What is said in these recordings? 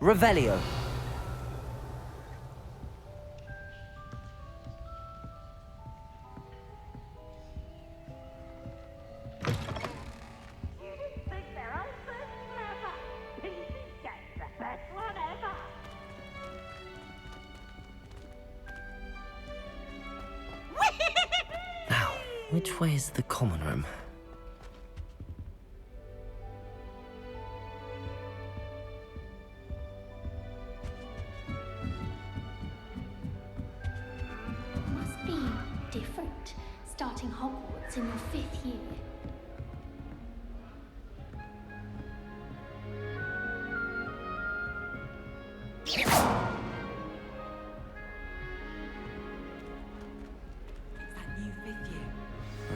Revelio. Now, which way is the common room? Must be different, starting Hogwarts in your 5th year.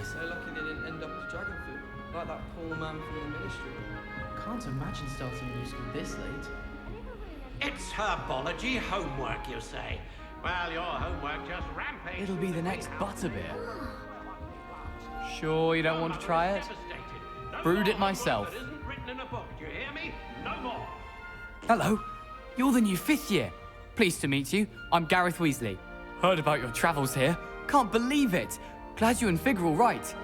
So lucky they didn't end up as dragon food, like that poor man from the ministry. Can't imagine starting new school this late. It's herbology homework, you say? Well, your homework just rampaged. It'll be the next butterbeer. Sure you don't want to try it? Brewed it myself. That isn't written in a book, do you hear me? No more. Hello, you're the new 5th year. Pleased to meet you. I'm Gareth Weasley. Heard about your travels here. Can't believe it. Glad you and Fig are all right.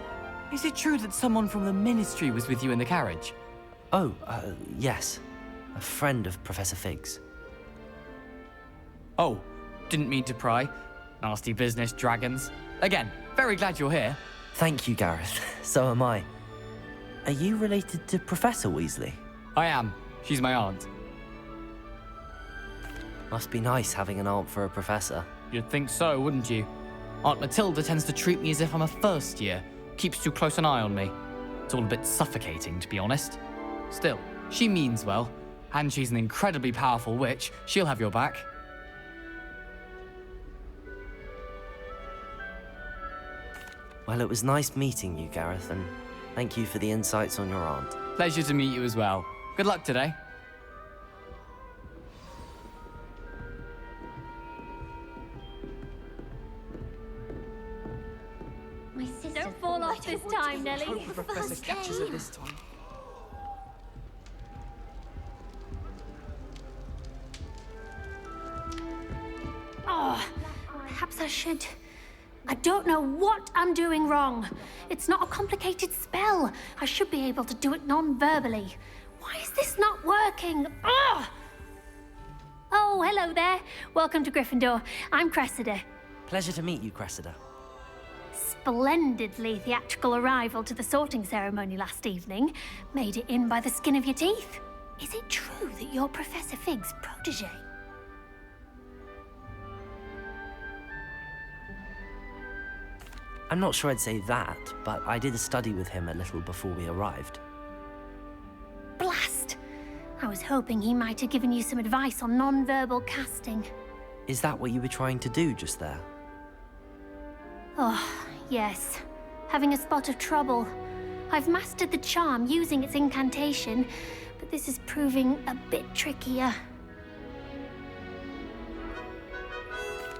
Is it true that someone from the ministry was with you in the carriage? Oh, yes. A friend of Professor Fig's. Oh, didn't mean to pry. Nasty business, dragons. Again, very glad you're here. Thank you, Gareth. So am I. Are you related to Professor Weasley? I am. She's my aunt. Must be nice having an aunt for a professor. You'd think so, wouldn't you? Aunt Matilda tends to treat me as if I'm a 1st year. Keeps too close an eye on me. It's all a bit suffocating, to be honest. Still, she means well. And she's an incredibly powerful witch. She'll have your back. Well, it was nice meeting you, Gareth, and thank you for the insights on your aunt. Pleasure to meet you as well. Good luck today. My sister. Don't fall off this time, Nellie. Hope the professor catches her this time. Oh, perhaps I should. I don't know what I'm doing wrong. It's not a complicated spell. I should be able to do it non-verbally. Why is this not working? Ugh! Oh, hello there. Welcome to Gryffindor. I'm Cressida. Pleasure to meet you, Cressida. Splendidly theatrical arrival to the sorting ceremony last evening. Made it in by the skin of your teeth. Is it true that you're Professor Fig's protege? I'm not sure I'd say that, but I did study with him a little before we arrived. Blast! I was hoping he might have given you some advice on non-verbal casting. Is that what you were trying to do just there? Oh, yes. Having a spot of trouble. I've mastered the charm using its incantation, but this is proving a bit trickier.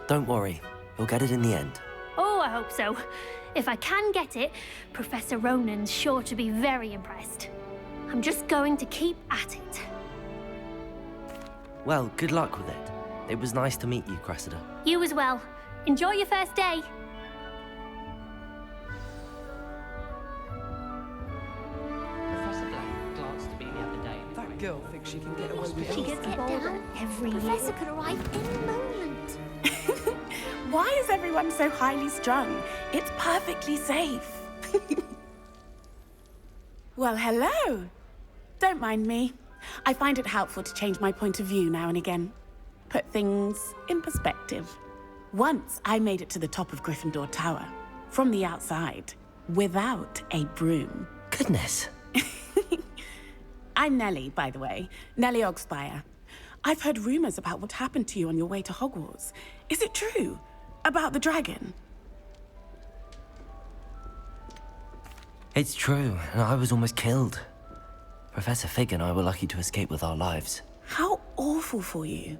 Don't worry, you'll get it in the end. Oh, I hope so. If I can get it, Professor Ronan's sure to be very impressed. I'm just going to keep at it. Well, good luck with it. It was nice to meet you, Cressida. You as well. Enjoy your first day. Professor Black glanced at me the other day. That girl thinks she can get away with She anything. gets get down every Professor could arrive any moment. Why is everyone so highly strung? It's perfectly safe. Well, hello. Don't mind me. I find it helpful to change my point of view now and again. Put things in perspective. Once I made it to the top of Gryffindor Tower, from the outside, without a broom. Goodness. I'm Nellie, by the way. Nellie Ogspire. I've heard rumors about what happened to you on your way to Hogwarts. Is it true? About the dragon? It's true, and I was almost killed. Professor Fig and I were lucky to escape with our lives. How awful for you.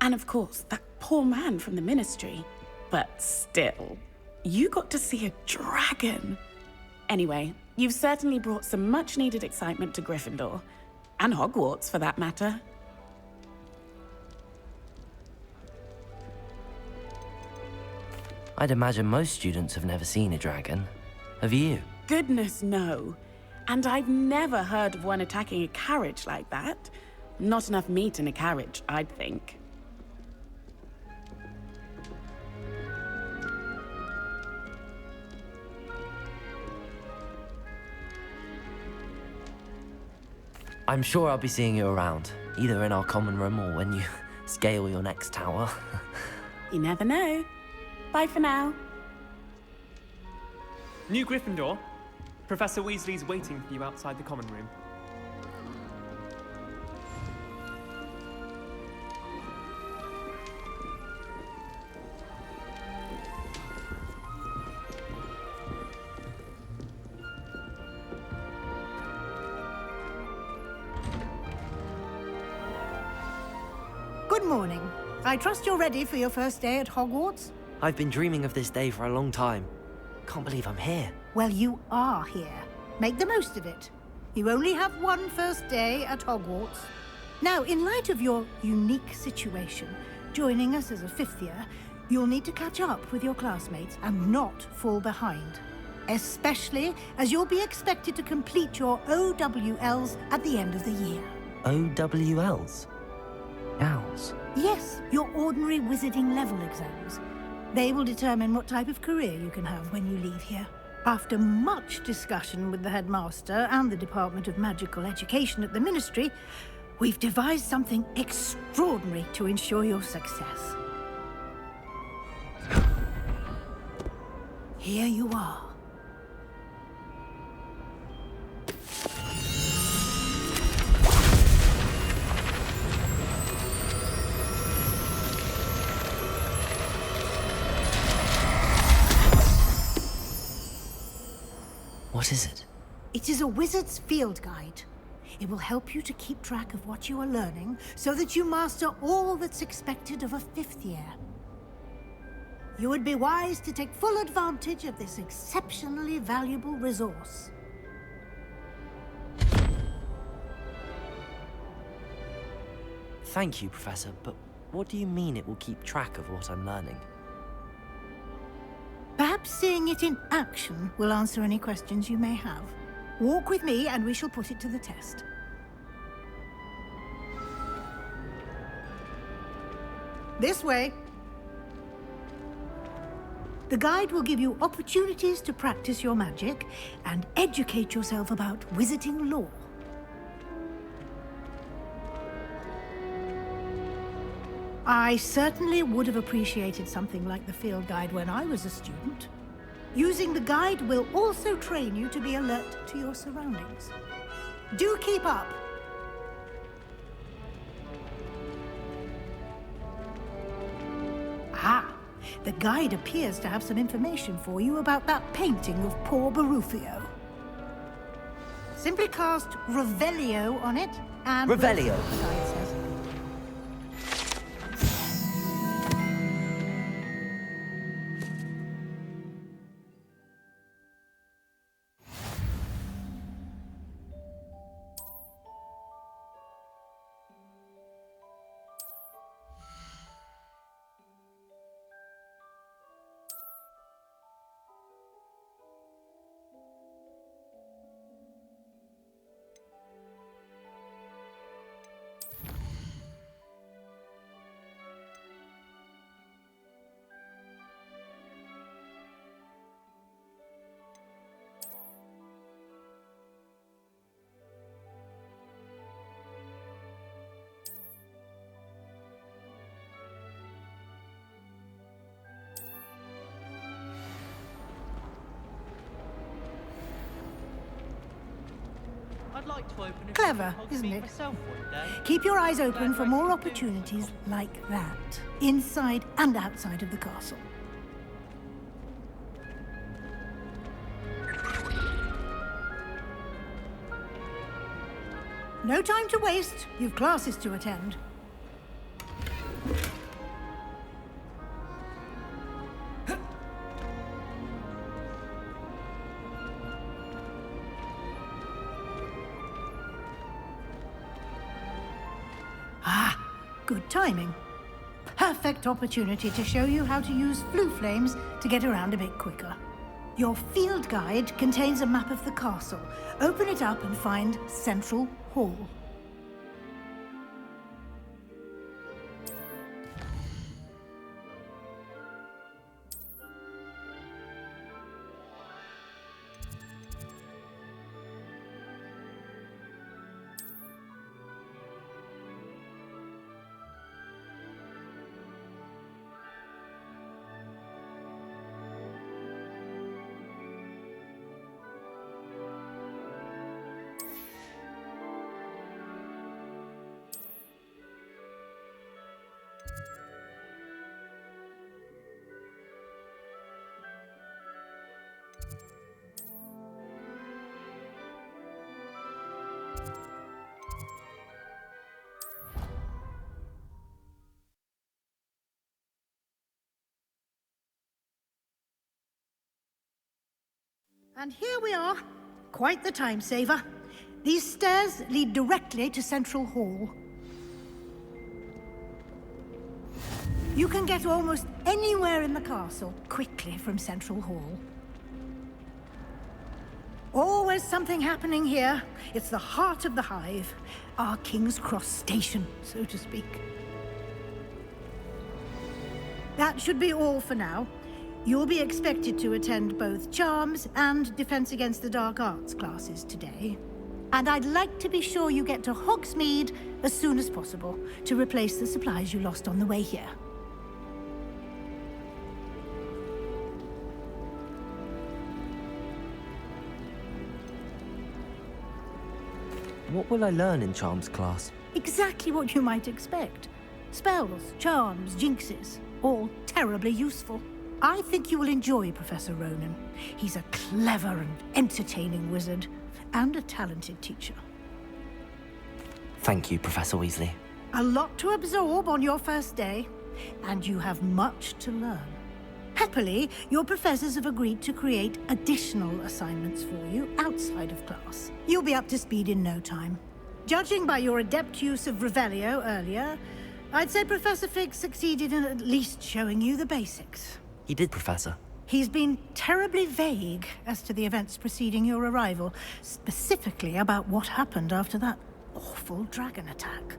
And of course, that poor man from the ministry. But still, you got to see a dragon. Anyway, you've certainly brought some much-needed excitement to Gryffindor. And Hogwarts, for that matter. I'd imagine most students have never seen a dragon. Have you? Goodness, no. And I've never heard of one attacking a carriage like that. Not enough meat in a carriage, I'd think. I'm sure I'll be seeing you around, either in our common room or when you scale your next tower. You never know. Bye for now. New Gryffindor. Professor Weasley's waiting for you outside the common room. Good morning. I trust you're ready for your first day at Hogwarts? I've been dreaming of this day for a long time. Can't believe I'm here. Well, you are here. Make the most of it. You only have one first day at Hogwarts. Now, in light of your unique situation, joining us as a fifth year, you'll need to catch up with your classmates and not fall behind. Especially as you'll be expected to complete your OWLs at the end of the year. OWLs? Owls? Yes, your ordinary wizarding level exams. They will determine what type of career you can have when you leave here. After much discussion with the headmaster and the Department of Magical Education at the Ministry, we've devised something extraordinary to ensure your success. Here you are. What is it? It is a wizard's field guide. It will help you to keep track of what you are learning so that you master all that's expected of a fifth year. You would be wise to take full advantage of this exceptionally valuable resource. Thank you, Professor, but what do you mean it will keep track of what I'm learning? Perhaps seeing it in action will answer any questions you may have. Walk with me and we shall put it to the test. This way. The guide will give you opportunities to practice your magic and educate yourself about wizarding lore. I certainly would have appreciated something like the field guide when I was a student. Using the guide will also train you to be alert to your surroundings. Do keep up! Ah, the guide appears to have some information for you about that painting of poor Barufio. Simply cast Revelio on it and... Revelio? The guide says. I'd like to open a Clever, Hogsmeade isn't it? myself one day. Keep your eyes open for more opportunities like that, inside and outside of the castle. No time to waste. You've classes to attend. Ah, good timing. perfect opportunity to show you how to use flue flames to get around a bit quicker. Your field guide contains a map of the castle. Open it up and find Central Hall. And here we are. Quite the time saver. These stairs lead directly to Central Hall. You can get almost anywhere in the castle quickly from Central Hall. Always something happening here. It's the heart of the hive. Our King's Cross station, so to speak. That should be all for now. You'll be expected to attend both Charms and Defense Against the Dark Arts classes today. And I'd like to be sure you get to Hogsmeade as soon as possible to replace the supplies you lost on the way here. What will I learn in Charms class? Exactly what you might expect. Spells, charms, jinxes, all terribly useful. I think you will enjoy Professor Ronan. He's a clever and entertaining wizard, and a talented teacher. Thank you, Professor Weasley. A lot to absorb on your first day, and you have much to learn. Happily, your professors have agreed to create additional assignments for you outside of class. You'll be up to speed in no time. Judging by your adept use of Revelio earlier, I'd say Professor Fig succeeded in at least showing you the basics. He did, Professor. He's been terribly vague as to the events preceding your arrival, specifically about what happened after that awful dragon attack.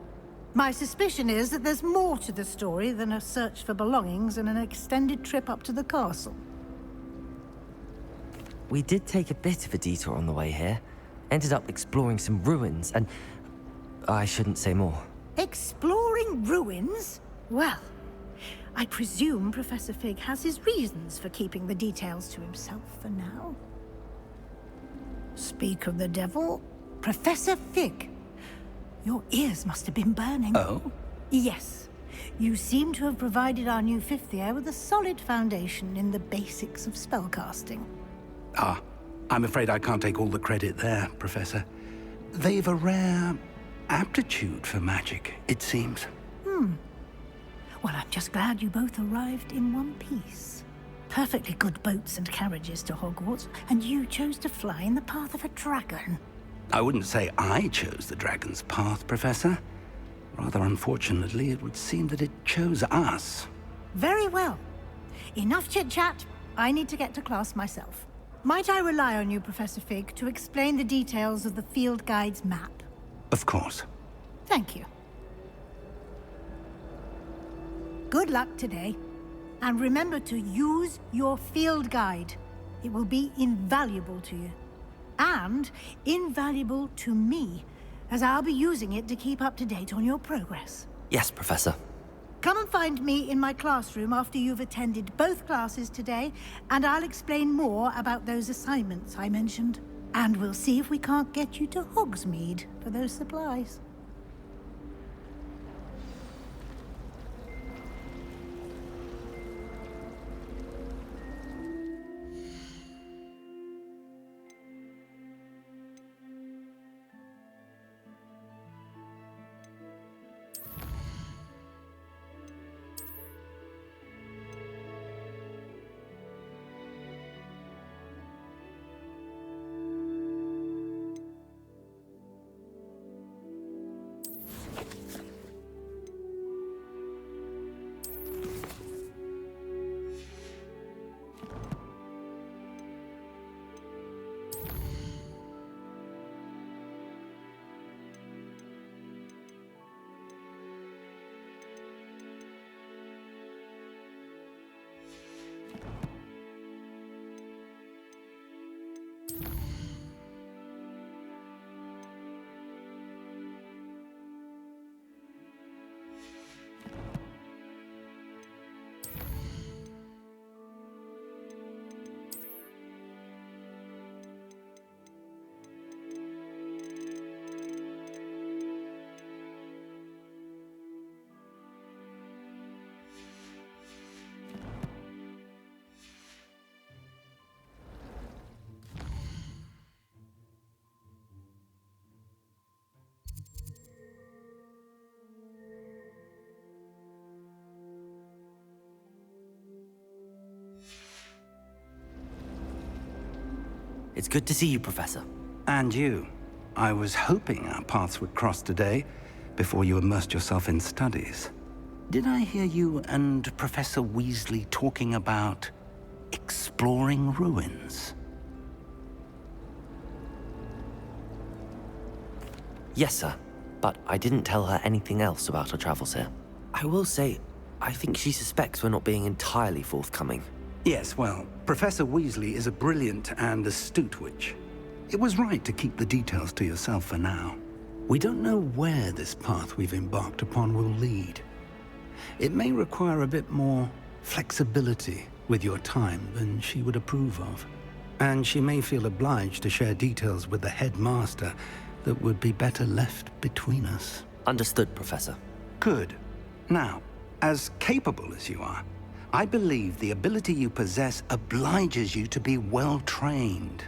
My suspicion is that there's more to the story than a search for belongings and an extended trip up to the castle. We did take a bit of a detour on the way here. Ended up exploring some ruins, and I shouldn't say more. Exploring ruins? Well, I presume Professor Fig has his reasons for keeping the details to himself for now. Speak of the devil, Professor Fig. Your ears must have been burning. Oh? Yes. You seem to have provided our new fifth year with a solid foundation in the basics of spellcasting. Ah, I'm afraid I can't take all the credit there, Professor. They've a rare aptitude for magic, it seems. Well, I'm just glad you both arrived in one piece. Perfectly good boats and carriages to Hogwarts, and you chose to fly in the path of a dragon. I wouldn't say I chose the dragon's path, Professor. Rather unfortunately, it would seem that it chose us. Very well. Enough chit-chat. I need to get to class myself. Might I rely on you, Professor Fig, to explain the details of the field guide's map? Of course. Thank you. Good luck today. And remember to use your field guide. It will be invaluable to you. And invaluable to me, as I'll be using it to keep up to date on your progress. Yes, Professor. Come and find me in my classroom after you've attended both classes today, and I'll explain more about those assignments I mentioned. And we'll see if we can't get you to Hogsmeade for those supplies. It's good to see you, Professor. And you. I was hoping our paths would cross today, before you immersed yourself in studies. Did I hear you and Professor Weasley talking about exploring ruins? Yes, sir. But I didn't tell her anything else about our travels here. I will say, I think she suspects we're not being entirely forthcoming. Yes, well, Professor Weasley is a brilliant and astute witch. It was right to keep the details to yourself for now. We don't know where this path we've embarked upon will lead. It may require a bit more flexibility with your time than she would approve of. And she may feel obliged to share details with the headmaster that would be better left between us. Understood, Professor. Good. Now, as capable as you are, I believe the ability you possess obliges you to be well-trained.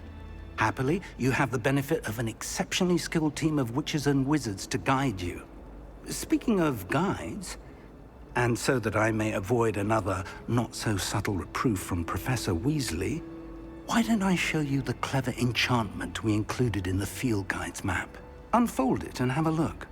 Happily, you have the benefit of an exceptionally skilled team of witches and wizards to guide you. Speaking of guides, and so that I may avoid another not-so-subtle reproof from Professor Weasley, why don't I show you the clever enchantment we included in the field guide's map? Unfold it and have a look.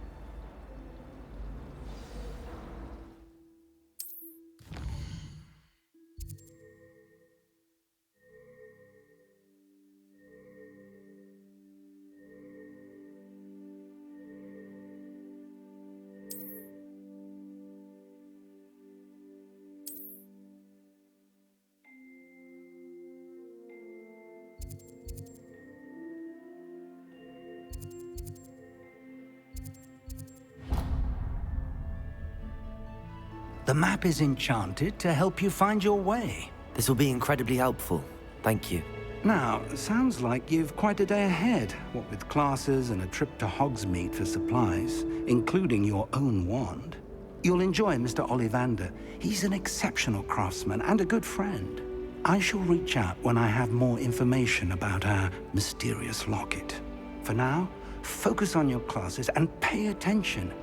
The map is enchanted to help you find your way. This will be incredibly helpful. Thank you. Now, sounds like you've quite a day ahead, what with classes and a trip to Hogsmeade for supplies, including your own wand. You'll enjoy Mr. Ollivander. He's an exceptional craftsman and a good friend. I shall reach out when I have more information about our mysterious locket. For now, focus on your classes and pay attention.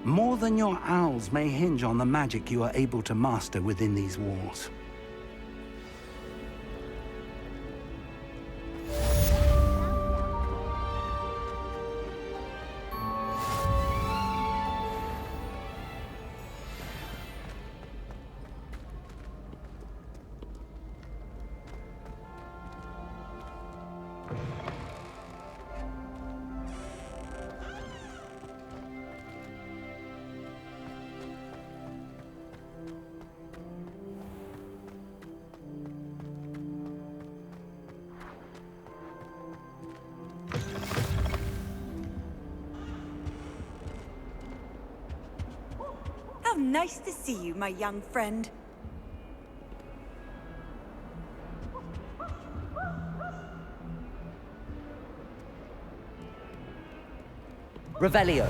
More than your owls may hinge on the magic you are able to master within these walls. How nice to see you, my young friend. Revelio.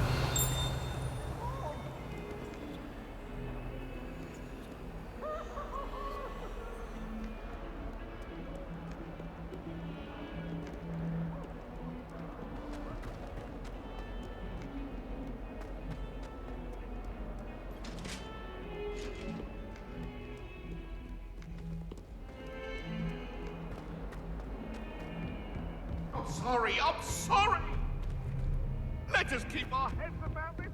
I'm sorry! Let us keep our heads about this!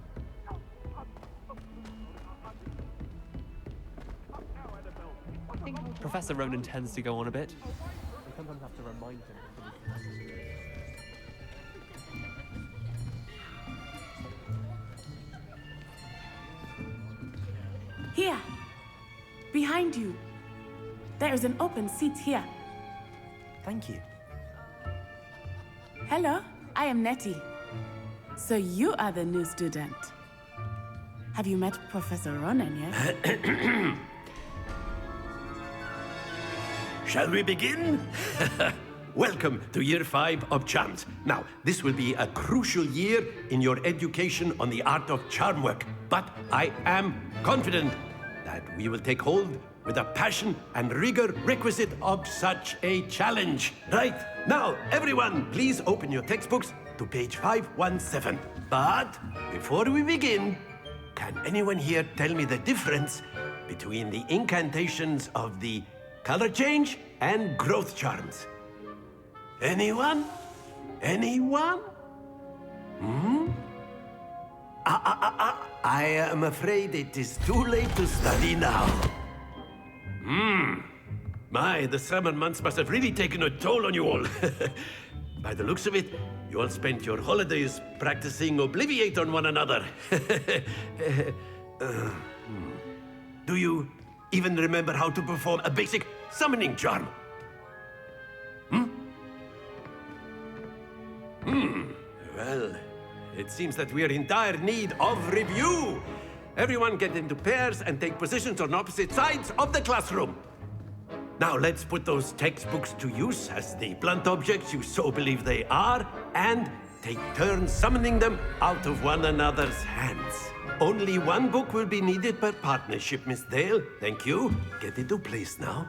Professor Ronan tends to go on a bit. I sometimes have to remind him. Here. Behind you. There is an open seat here. Thank you. Hello, I am Nettie. So you are the new student. Have you met Professor Ronan yet? Shall we begin? Welcome to Year 5 of Charms. Now, this will be a crucial year in your education on the art of charm work, but I am confident that we will take hold with the passion and rigor requisite of such a challenge. Right, now, everyone, please open your textbooks to page 517. But before we begin, can anyone here tell me the difference between the incantations of the color change and growth charms? Anyone? Anyone? I am afraid it is too late to study now. My, the summer months must have really taken a toll on you all. By the looks of it, you all spent your holidays practicing Obliviate on one another. Do you even remember how to perform a basic summoning charm? Well, it seems that we are in dire need of review. Everyone get into pairs and take positions on opposite sides of the classroom. Now let's put those textbooks to use as the blunt objects you so believe they are, and take turns summoning them out of one another's hands. Only one book will be needed per partnership, Miss Dale. Thank you. Get into place now.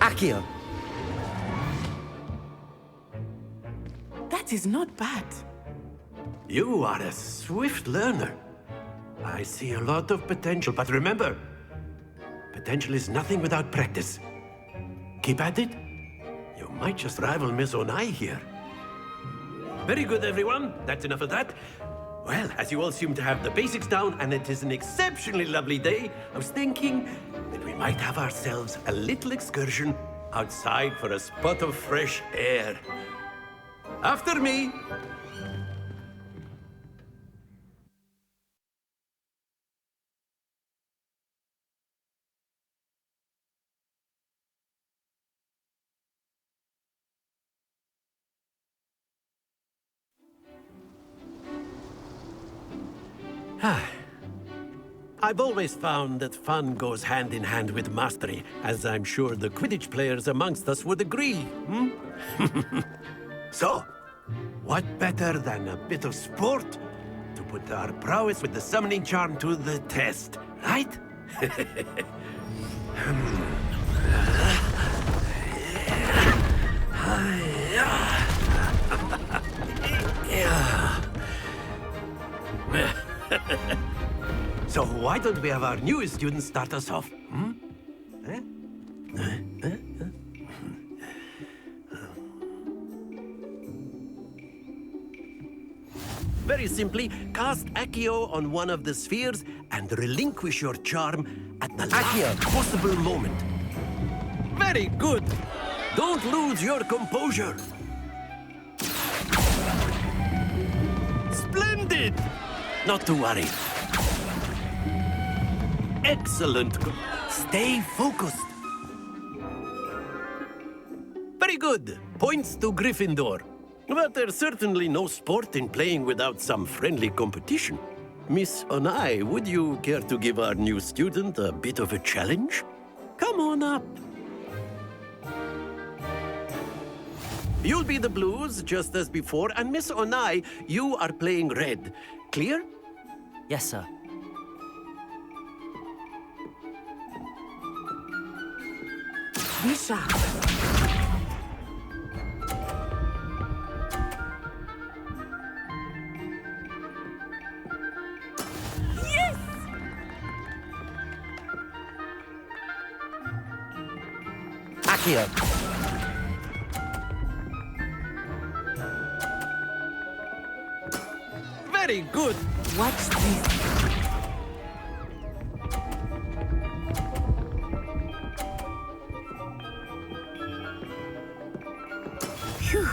Accio! That is not bad. You are a swift learner. I see a lot of potential, but remember, potential is nothing without practice. Keep at it. You might just rival Miss Onai here. Very good, everyone. That's enough of that. Well, as you all seem to have the basics down, and it is an exceptionally lovely day, I was thinking that we might have ourselves a little excursion outside for a spot of fresh air. After me. I've always found that fun goes hand in hand with mastery, as I'm sure the Quidditch players amongst us would agree, So, what better than a bit of sport to put our prowess with the summoning charm to the test, right? So why don't we have our newest student start us off? Very simply, cast Accio on one of the spheres and relinquish your charm at the last possible moment. Very good. Don't lose your composure. Splendid! Not to worry. Excellent. Stay focused. Very good. Points to Gryffindor. But there's certainly no sport in playing without some friendly competition. Miss Onai, would you care to give our new student a bit of a challenge? Come on up. You'll be the blues, just as before, and Miss Onai, you are playing red. Clear? Yes, sir. Be sharp. Yes! Accio! Very good. Watch this. Phew.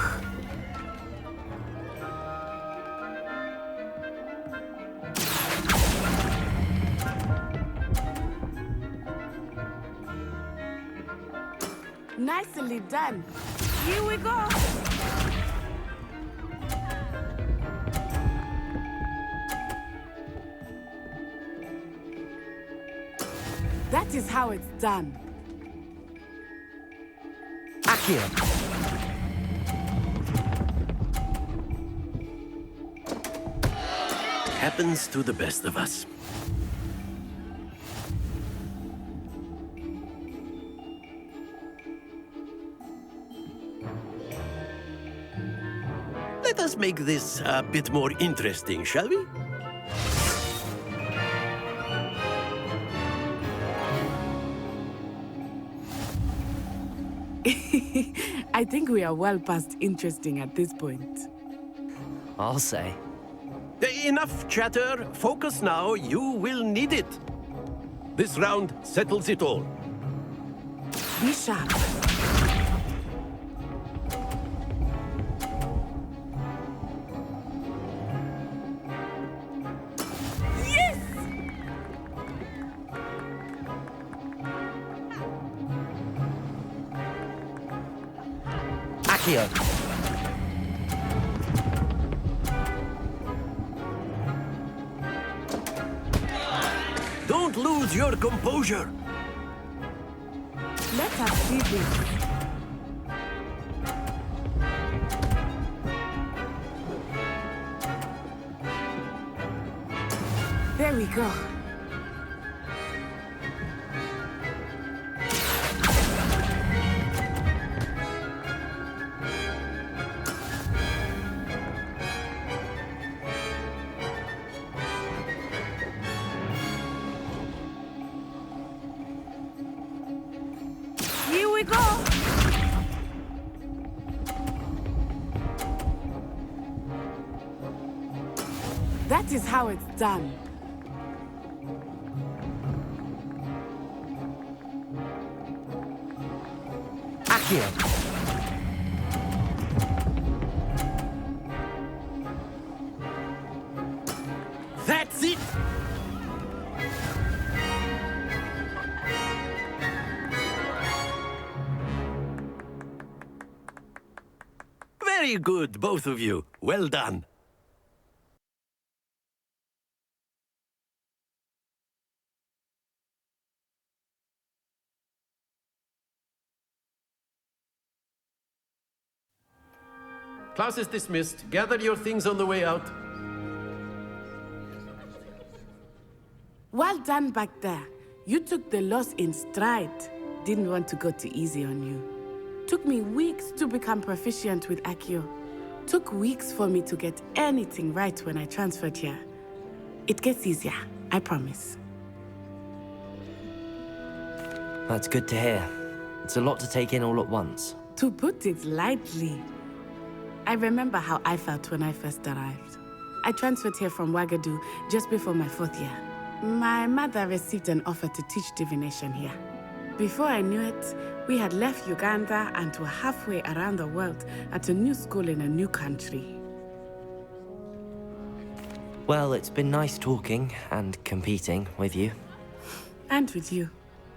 Nicely done. Here we go. That is how it's done. Accio! Happens to the best of us. let's make this a bit more interesting, shall we? I think we are well past interesting at this point. I'll say. Enough chatter. Focus now. You will need it. This round settles it all. Be sharp. Yes! Accio. Don't lose your composure. Let us see this. There we go. Here we go. That is how it's done. Accio. That's it. Very good, both of you. Well done. Class is dismissed. Gather your things on the way out. Well done back there. You took the loss in stride. Didn't want to go too easy on you. Took me weeks to become proficient with Accio. Took weeks for me to get anything right when I transferred here. It gets easier, I promise. That's good to hear. It's a lot to take in all at once. To put it lightly, I remember how I felt when I first arrived. I transferred here from Ouagadougou just before my 4th year. My mother received an offer to teach divination here. Before I knew it, we had left Uganda and were halfway around the world at a new school in a new country. Well, it's been nice talking and competing with you. And with you.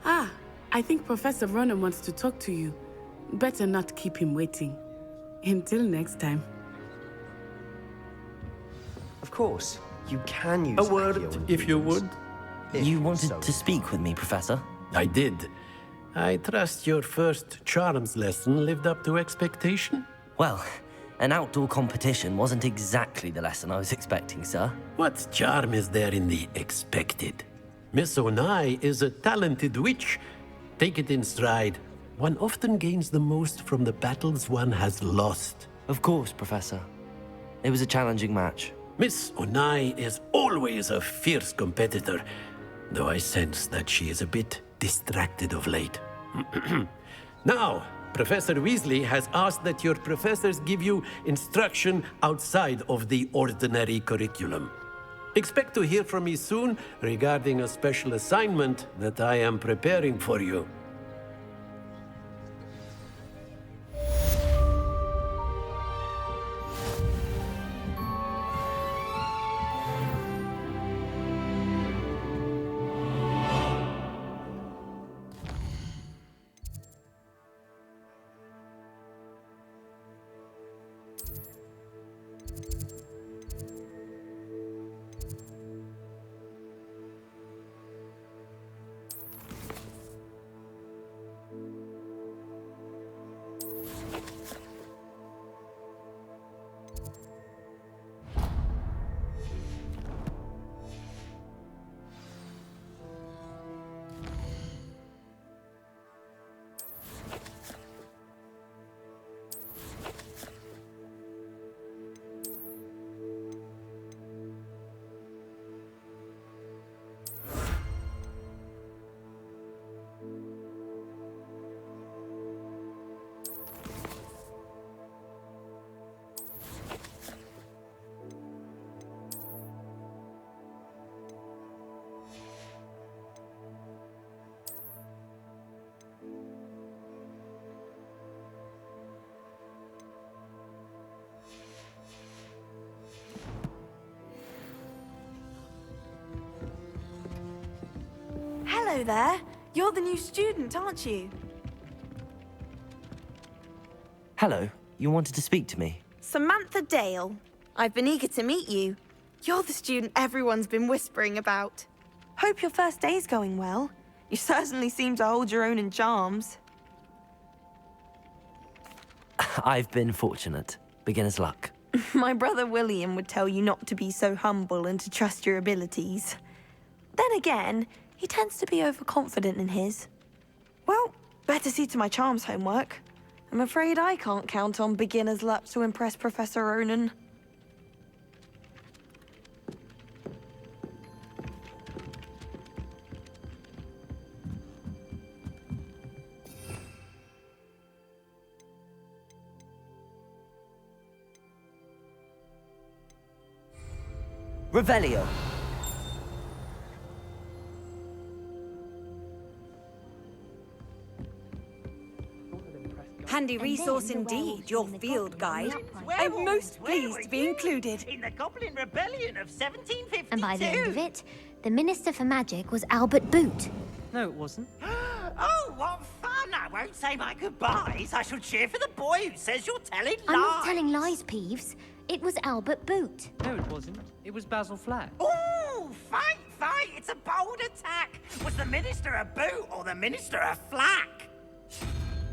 Ah, I think Professor Ronan wants to talk to you. Better not keep him waiting. Until next time. Of course, you can use A word, Accio and if you runes. would. You wanted to speak with me, Professor? I did. I trust your first charms lesson lived up to expectation? Well, an outdoor competition wasn't exactly the lesson I was expecting, sir. What charm is there in the expected? Miss Onai is a talented witch. Take it in stride. One often gains the most from the battles one has lost. Of course, Professor. It was a challenging match. Miss Onai is always a fierce competitor, though I sense that she is a bit distracted of late. Now, Professor Weasley has asked that your professors give you instruction outside of the ordinary curriculum. Expect to hear from me soon regarding a special assignment that I am preparing for you. Hello there. You're the new student, aren't you? Hello, you wanted to speak to me? Samantha Dale. I've been eager to meet you. You're the student everyone's been whispering about. Hope your first day's going well. You certainly seem to hold your own in charms. I've been fortunate. Beginner's luck. My brother William would tell you not to be so humble and to trust your abilities. Then again, he tends to be overconfident in his. Well, better see to my charms homework. I'm afraid I can't count on beginner's luck to impress Professor Ronan. Revelio. Handy resource indeed, your field guide. I'm most pleased to be included. In the Goblin Rebellion of 1752. And by the end of it, the Minister for Magic was Albert Boot. No, it wasn't. Oh, what fun! I won't say my goodbyes. I shall cheer for the boy who says you're telling lies. I'm not telling lies, Peeves. It was Albert Boot. No, it wasn't. It was Basil Flack. Ooh, fight, fight! It's a bold attack. Was the Minister a boot or the Minister a flack?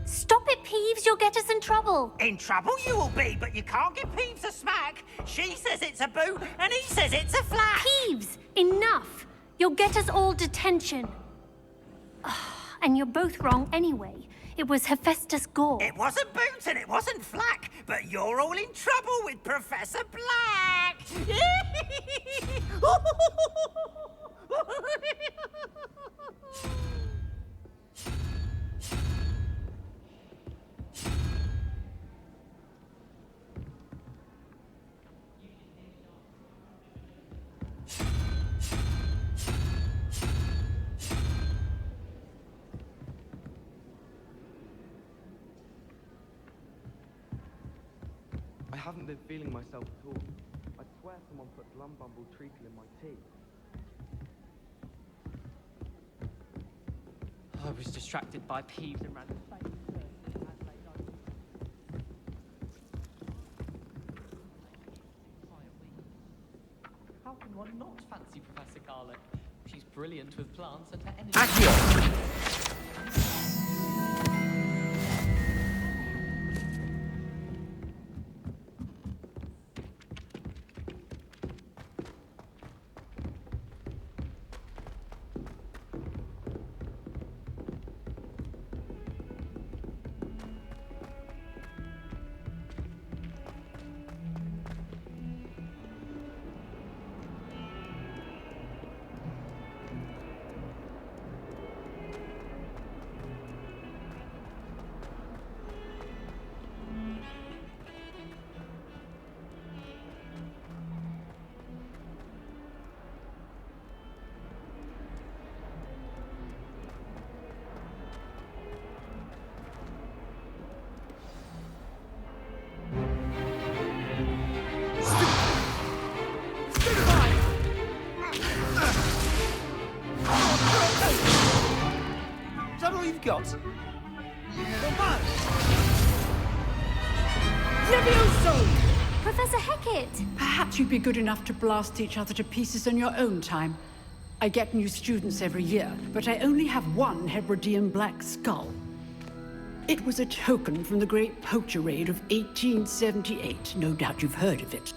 Stop it, Peeves. You'll get us in trouble. In trouble you will be, but you can't give Peeves a smack. She says it's a boot, and he says it's a flack. Peeves, enough. You'll get us all detention. And you're both wrong anyway. It was Hephaestus Gore. It wasn't Boot and it wasn't Flack, but you're all in trouble with Professor Black. I haven't been feeling myself at all. I swear someone put Glumbumble treacle in my tea. I was distracted by Peeves and ran How can one not fancy Professor Garlic? She's brilliant with plants and her energy. Accio! Is that all you've got? Levioso! Professor Hecat! Perhaps you'd be good enough to blast each other to pieces in your own time. I get new students every year, but I only have one Hebridean black skull. It was a token from the Great Poacher Raid of 1878. No doubt you've heard of it.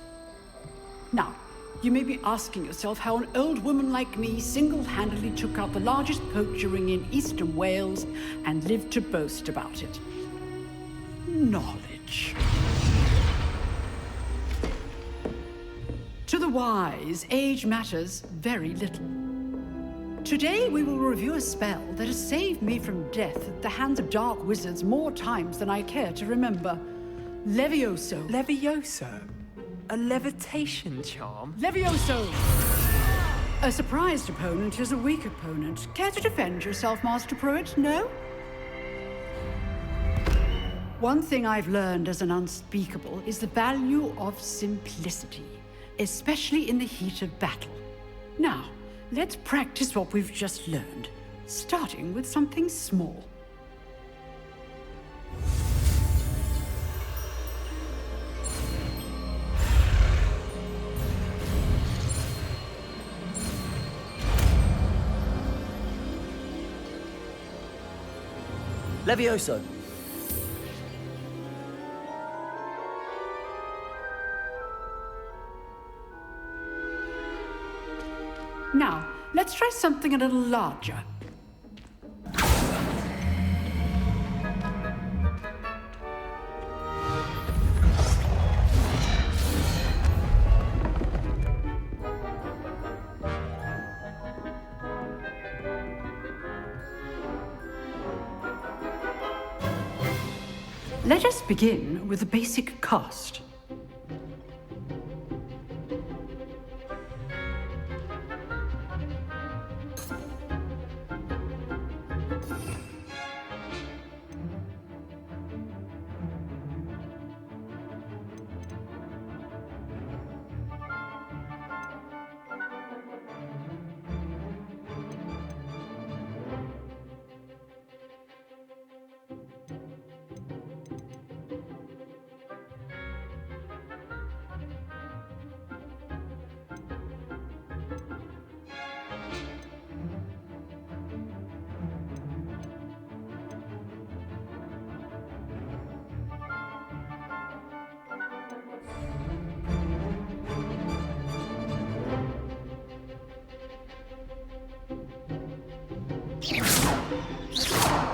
Now, you may be asking yourself how an old woman like me single-handedly took out the largest poacher ring in eastern Wales and lived to boast about it. Knowledge. To the wise, age matters very little. Today we will review a spell that has saved me from death at the hands of dark wizards more times than I care to remember. Levioso. Levioso? A levitation charm? Levioso! A surprised opponent is a weak opponent. Care to defend yourself, Master Pruitt? No? One thing I've learned as an unspeakable is the value of simplicity, especially in the heat of battle. Now, let's practice what we've just learned. starting with something small. Levioso. Now, let's try something a little larger. Let us begin with the basic cast.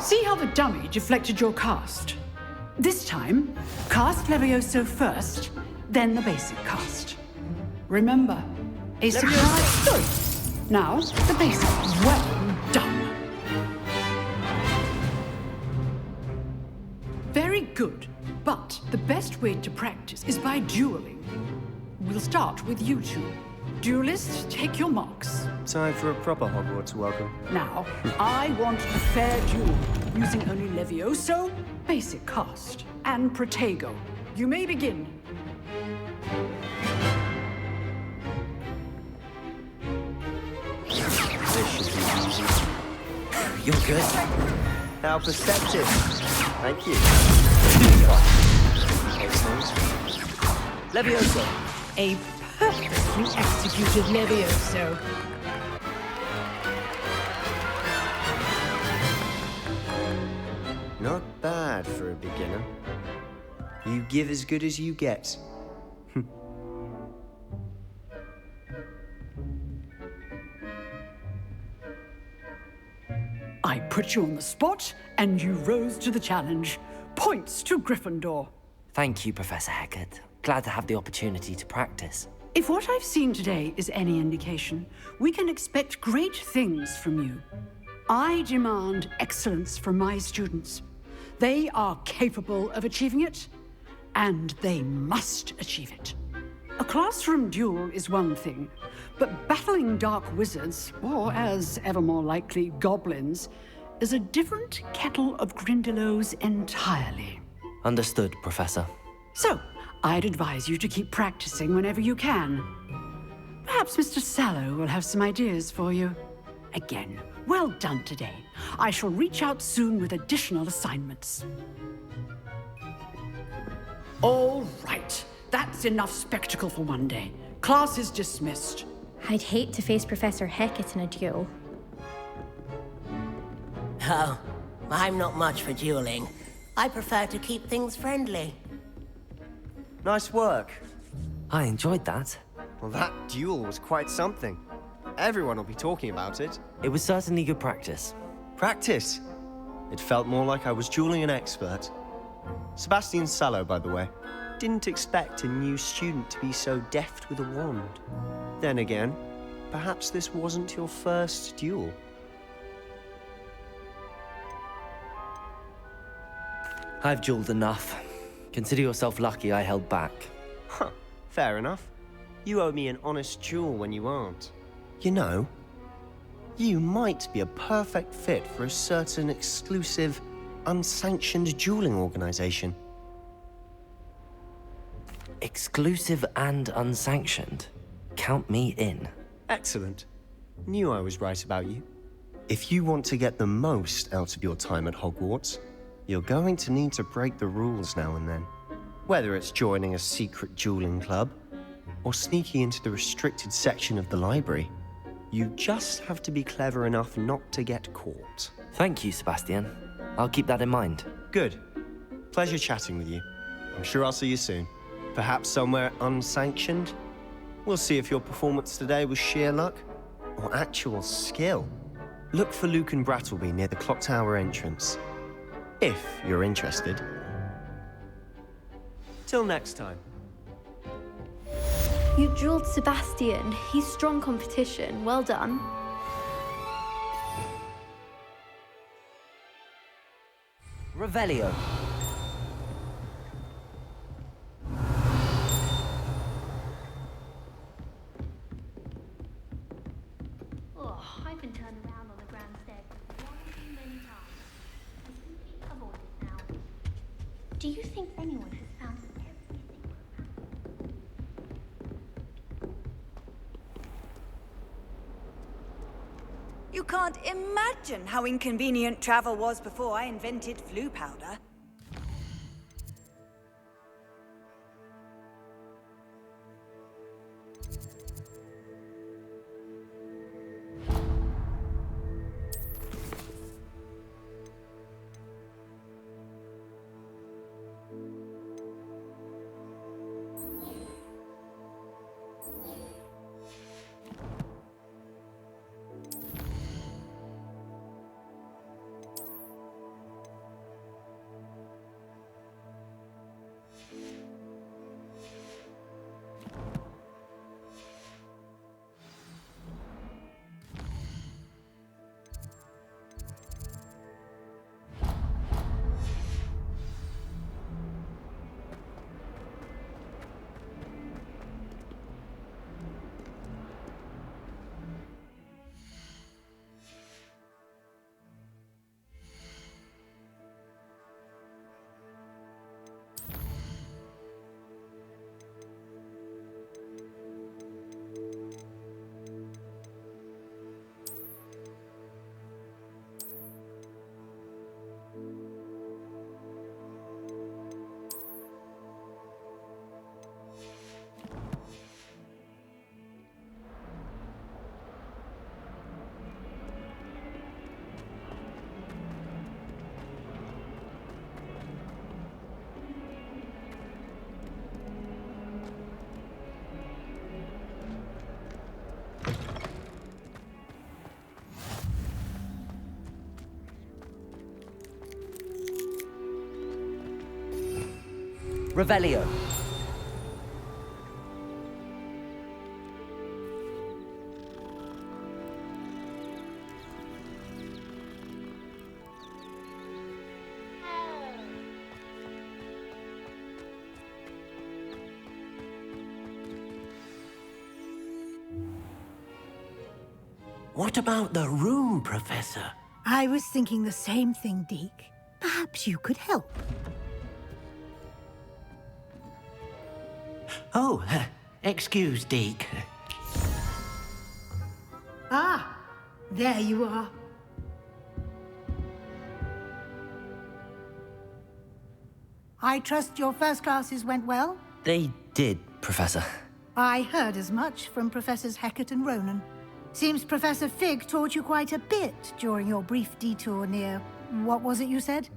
See how the dummy deflected your cast? This time, cast Levioso first, then the basic cast. Remember, a surprise. Good. Now, the basic. Well done. Very good. But the best way to practice is by dueling. We'll start with you two. Duelists, take your marks. Time for a proper Hogwarts welcome. Now, I want a fair duel, using only Levioso, basic cast, and Protego. You may begin. This should be easy. You're good. How perceptive. Thank you. Levioso. A perfectly executed Levioso. Not bad for a beginner. You give as good as you get. I put you on the spot, and you rose to the challenge. Points to Gryffindor. Thank you, Professor Hecat. Glad to have the opportunity to practice. If what I've seen today is any indication, we can expect great things from you. I demand excellence from my students. They are capable of achieving it, and they must achieve it. A classroom duel is one thing, but battling dark wizards, or as ever more likely, goblins, is a different kettle of Grindylows entirely. Understood, Professor. So, I'd advise you to keep practicing whenever you can. Perhaps Mr. Sallow will have some ideas for you. Again, well done today. I shall reach out soon with additional assignments. All right. That's enough spectacle for one day. Class is dismissed. I'd hate to face Professor Hecat in a duel. Oh, I'm not much for dueling. I prefer to keep things friendly. Nice work. I enjoyed that. Well, that duel was quite something. Everyone will be talking about it. It was certainly good practice. Practice? It felt more like I was dueling an expert. Sebastian Sallow, by the way. Didn't expect a new student to be so deft with a wand. Then again, perhaps this wasn't your first duel. I've dueled enough. Consider yourself lucky I held back. Huh, fair enough. You owe me an honest duel when you aren't. You know, you might be a perfect fit for a certain exclusive, unsanctioned dueling organization. Exclusive and unsanctioned? Count me in. Excellent. Knew I was right about you. If you want to get the most out of your time at Hogwarts, you're going to need to break the rules now and then. Whether it's joining a secret dueling club, or sneaking into the restricted section of the library, you just have to be clever enough not to get caught. Thank you, Sebastian. I'll keep that in mind. Good. Pleasure chatting with you. I'm sure I'll see you soon. Perhaps somewhere unsanctioned? We'll see if your performance today was sheer luck or actual skill. Look for Luke and Brattleby near the clock tower entrance, if you're interested. Till next time. You drilled Sebastian. He's strong competition. Well done. Revelio. Oh, I've been turned around on the grand staircase one too many times. I simply avoid it now. Do you think anyone has found everything? You can't imagine how inconvenient travel was before I invented flu powder. Revelio. What about the room, Professor? I was thinking the same thing, Deke. Perhaps you could help. Oh, excuse, Deke. Ah, there you are. I trust your first classes went well? They did, Professor. I heard as much from Professors Hecat and Ronan. Seems Professor Fig taught you quite a bit during your brief detour near... what was it you said?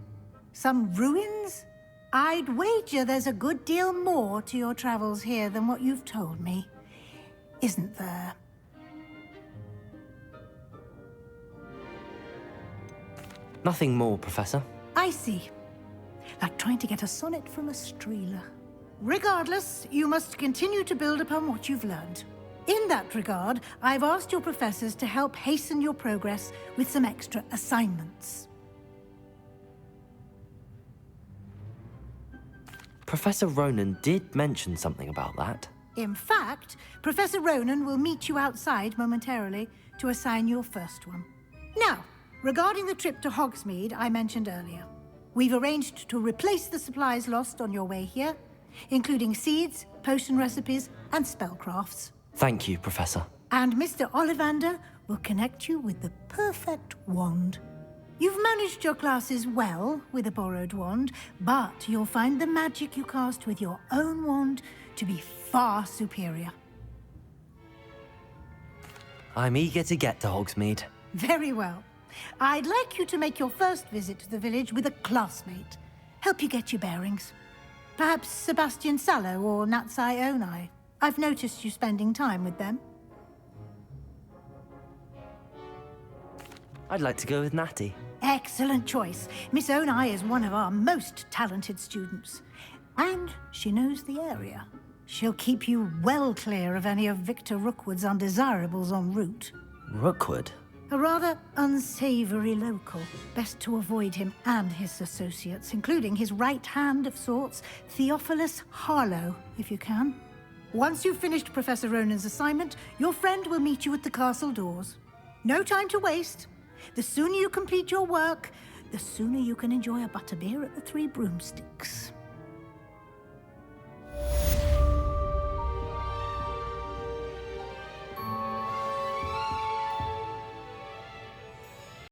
Some ruins? I'd wager there's a good deal more to your travels here than what you've told me. Isn't there? Nothing more, Professor. I see. Like trying to get a sonnet from a streeler. Regardless, you must continue to build upon what you've learned. In that regard, I've asked your professors to help hasten your progress with some extra assignments. Professor Ronan did mention something about that. In fact, Professor Ronan will meet you outside momentarily to assign your first one. Now, regarding the trip to Hogsmeade I mentioned earlier, we've arranged to replace the supplies lost on your way here, including seeds, potion recipes, and spellcrafts. Thank you, Professor. And Mr. Ollivander will connect you with the perfect wand. You've managed your classes well with a borrowed wand, but you'll find the magic you cast with your own wand to be far superior. I'm eager to get to Hogsmeade. Very well. I'd like you to make your first visit to the village with a classmate. Help you get your bearings. Perhaps Sebastian Sallow or Natsai Onai. I've noticed you spending time with them. I'd like to go with Natty. Excellent choice. Miss Onai is one of our most talented students. And she knows the area. She'll keep you well clear of any of Victor Rookwood's undesirables en route. Rookwood? A rather unsavory local. Best to avoid him and his associates, including his right hand of sorts, Theophilus Harlow, if you can. Once you've finished Professor Ronan's assignment, your friend will meet you at the castle doors. No time to waste. The sooner you complete your work, the sooner you can enjoy a butterbeer at the Three Broomsticks.